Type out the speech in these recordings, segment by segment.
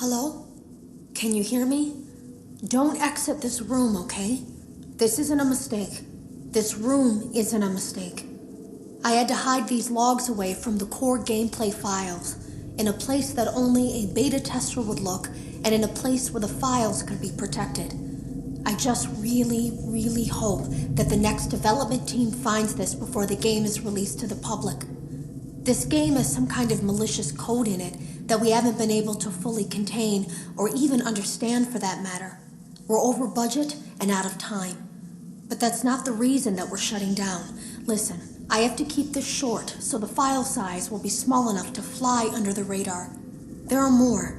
Hello? Can you hear me? Don't exit this room, okay? This isn't a mistake. This room isn't a mistake. I had to hide these logs away from the core gameplay files, in a place that only a beta tester would look, and in a place where the files could be protected. I just really hope that the next development team finds this before the game is released to the public. This game has some kind of malicious code in it that we haven't been able to fully contain or even understand for that matter. We're over budget and out of time. But that's not the reason that we're shutting down. Listen, I have to keep this short so the file size will be small enough to fly under the radar. There are more.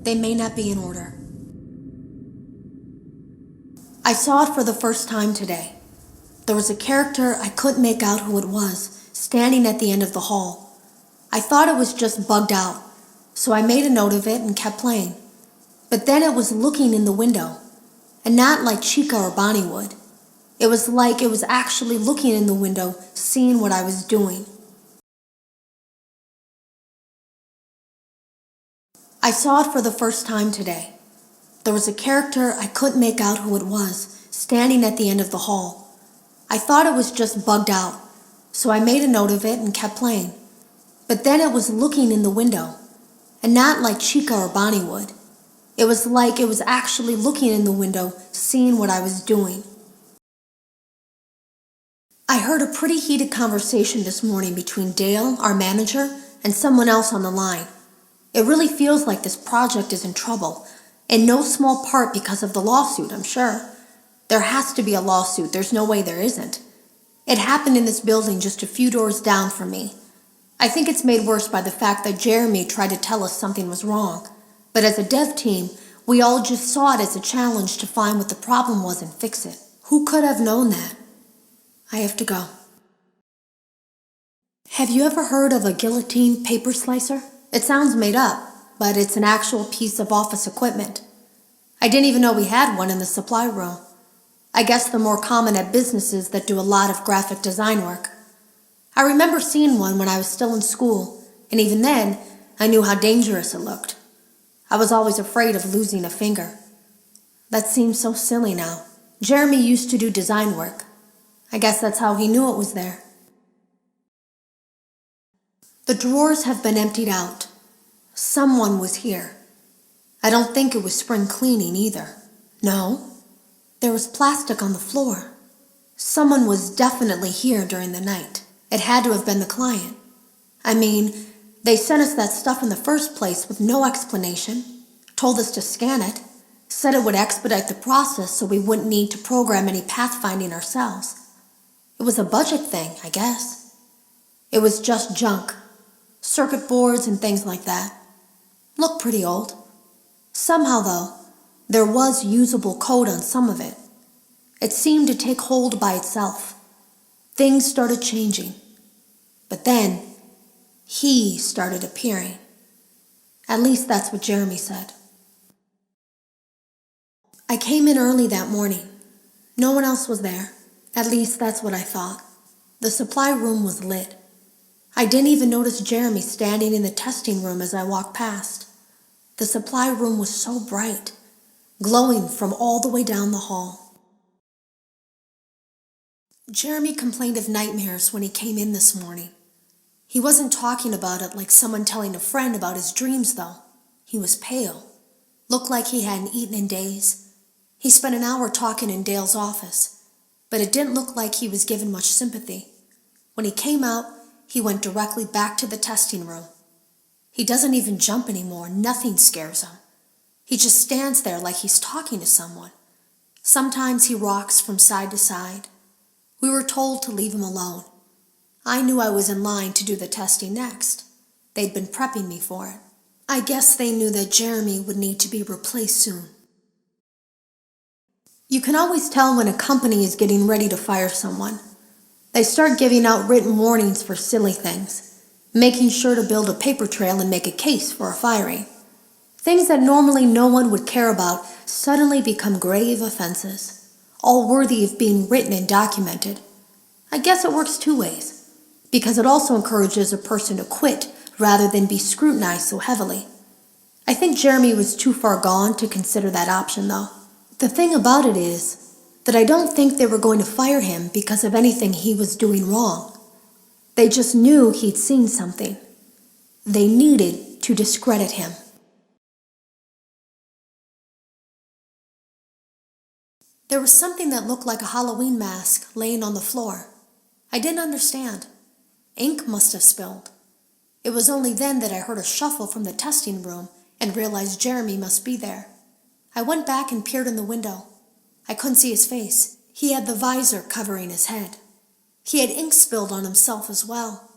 They may not be in order. I saw it for the first time today. There was a character I couldn't make out who it was, standing at the end of the hall. I thought it was just bugged out, so I made a note of it and kept playing. But then it was looking in the window, and not like Chica or Bonnie would. It was like it was actually looking in the window, seeing what I was doing. I saw it for the first time today. There was a character I couldn't make out who it was, standing at the end of the hall. I thought it was just bugged out, so I made a note of it and kept playing. But then it was looking in the window, and not like Chica or Bonnie would. It was like it was actually looking in the window, seeing what I was doing. I heard a pretty heated conversation this morning between Dale, our manager, and someone else on the line. It really feels like this project is in trouble, in no small part because of the lawsuit, I'm sure. There has to be a lawsuit, there's no way there isn't. It happened in this building just a few doors down from me. I think it's made worse by the fact that Jeremy tried to tell us something was wrong. But as a dev team, we all just saw it as a challenge to find what the problem was and fix it. Who could have known that? I have to go. Have you ever heard of a guillotine paper slicer? It sounds made up, but it's an actual piece of office equipment. I didn't even know we had one in the supply room. I guess they're more common at businesses that do a lot of graphic design work. I remember seeing one when I was still in school, and even then, I knew how dangerous it looked. I was always afraid of losing a finger. That seems so silly now. Jeremy used to do design work. I guess that's how he knew it was there. The drawers have been emptied out. Someone was here. I don't think it was spring cleaning either. No, there was plastic on the floor. Someone was definitely here during the night. It had to have been the client. I mean, they sent us that stuff in the first place with no explanation, told us to scan it, said it would expedite the process so we wouldn't need to program any pathfinding ourselves. It was a budget thing, I guess. It was just junk, circuit boards and things like that. Looked pretty old. Somehow, though, there was usable code on some of it. It seemed to take hold by itself. Things started changing. But then, he started appearing. At least that's what Jeremy said. I came in early that morning. No one else was there. At least that's what I thought. The supply room was lit. I didn't even notice Jeremy standing in the testing room as I walked past. The supply room was so bright, glowing from all the way down the hall. Jeremy complained of nightmares when he came in this morning. He wasn't talking about it like someone telling a friend about his dreams, though. He was pale. Looked like he hadn't eaten in days. He spent an hour talking in Dale's office, but it didn't look like he was given much sympathy. When he came out, he went directly back to the testing room. He doesn't even jump anymore. Nothing scares him. He just stands there like he's talking to someone. Sometimes he rocks from side to side. We were told to leave him alone. I knew I was in line to do the testing next. They'd been prepping me for it. I guess they knew that Jeremy would need to be replaced soon. You can always tell when a company is getting ready to fire someone. They start giving out written warnings for silly things, making sure to build a paper trail and make a case for a firing. Things that normally no one would care about suddenly become grave offenses, all worthy of being written and documented. I guess it works two ways, because it also encourages a person to quit rather than be scrutinized so heavily. I think Jeremy was too far gone to consider that option, though. The thing about it is that I don't think they were going to fire him because of anything he was doing wrong. They just knew he'd seen something. They needed to discredit him. There was something that looked like a Halloween mask laying on the floor. I didn't understand. Ink must have spilled. It was only then that I heard a shuffle from the testing room and realized Jeremy must be there. I went back and peered in the window. I couldn't see his face. He had the visor covering his head. He had ink spilled on himself as well.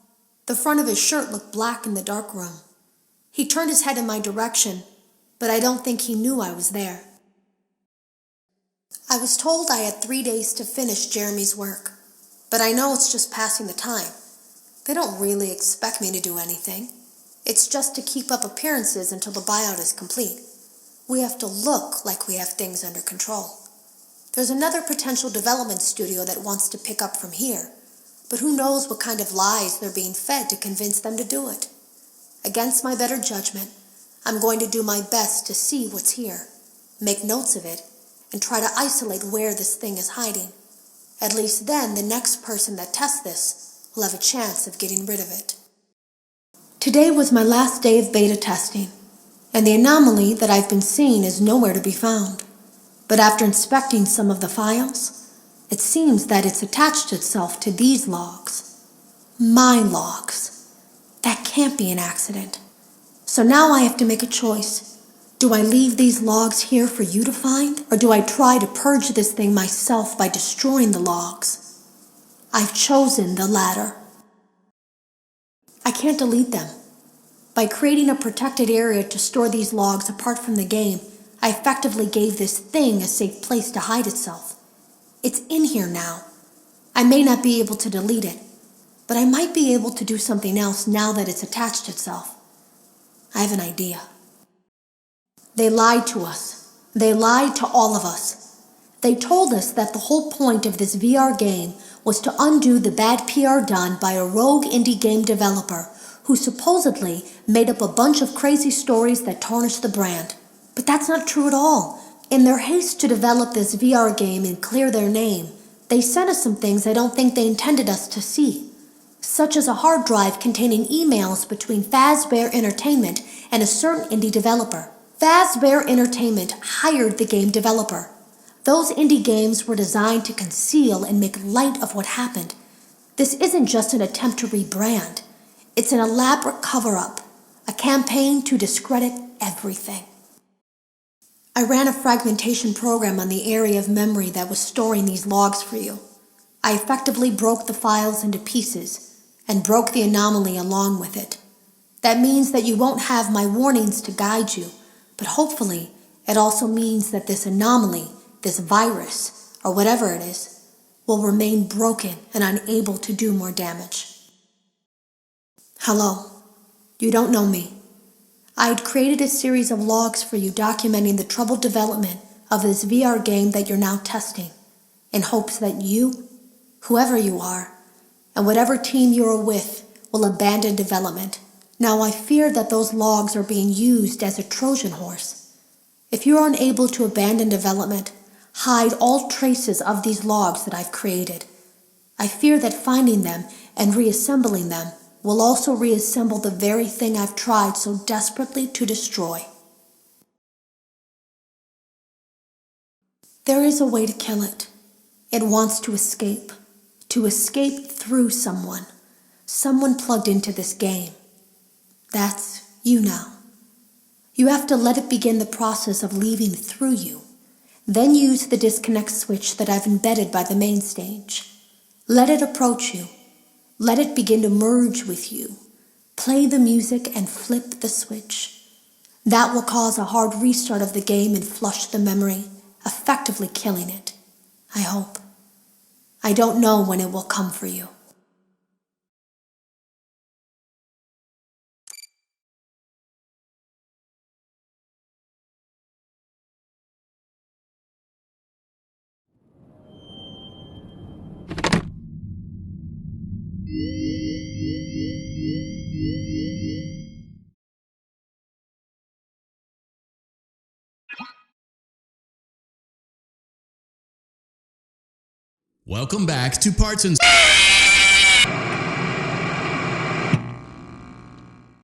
The front of his shirt looked black in the dark room. He turned his head in my direction, but I don't think he knew I was there. I was told I had 3 days to finish Jeremy's work, but I know it's just passing the time. They don't really expect me to do anything. It's just to keep up appearances until the buyout is complete. We have to look like we have things under control. There's another potential development studio that wants to pick up from here, but who knows what kind of lies they're being fed to convince them to do it. Against my better judgment, I'm going to do my best to see what's here, make notes of it, and try to isolate where this thing is hiding. At least then the next person that tests this will have a chance of getting rid of it. Today was my last day of beta testing, and the anomaly that I've been seeing is nowhere to be found. But after inspecting some of the files, it seems that it's attached itself to these logs. My logs. That can't be an accident. So now I have to make a choice. Do I leave these logs here for you to find, or do I try to purge this thing myself by destroying the logs? I've chosen the latter. I can't delete them. By creating a protected area to store these logs apart from the game, I effectively gave this thing a safe place to hide itself. It's in here now. I may not be able to delete it, but I might be able to do something else now that it's attached itself. I have an idea. They lied to us. They lied to all of us. They told us that the whole point of this VR game was to undo the bad PR done by a rogue indie game developer who supposedly made up a bunch of crazy stories that tarnished the brand. But that's not true at all. In their haste to develop this VR game and clear their name, they sent us some things I don't think they intended us to see, such as a hard drive containing emails between Fazbear Entertainment and a certain indie developer. Fazbear Entertainment hired the game developer. Those indie games were designed to conceal and make light of what happened. This isn't just an attempt to rebrand. It's an elaborate cover-up, a campaign to discredit everything. I ran a fragmentation program on the area of memory that was storing these logs for you. I effectively broke the files into pieces and broke the anomaly along with it. That means that you won't have my warnings to guide you, but hopefully it also means that this anomaly, this virus, or whatever it is, will remain broken and unable to do more damage. Hello. You don't know me. I had created a series of logs for you documenting the troubled development of this VR game that you're now testing, in hopes that you, whoever you are, and whatever team you're with, will abandon development. Now I fear that those logs are being used as a Trojan horse. If you're unable to abandon development, hide all traces of these logs that I've created. I fear that finding them and reassembling them will also reassemble the very thing I've tried so desperately to destroy. There is a way to kill it. It wants to escape through someone plugged into this game. That's you now. You have to let it begin the process of leaving through you. Then use the disconnect switch that I've embedded by the main stage. Let it approach you. Let it begin to merge with you. Play the music and flip the switch. That will cause a hard restart of the game and flush the memory, effectively killing it. I hope. I don't know when it will come for you. Welcome back to Parts and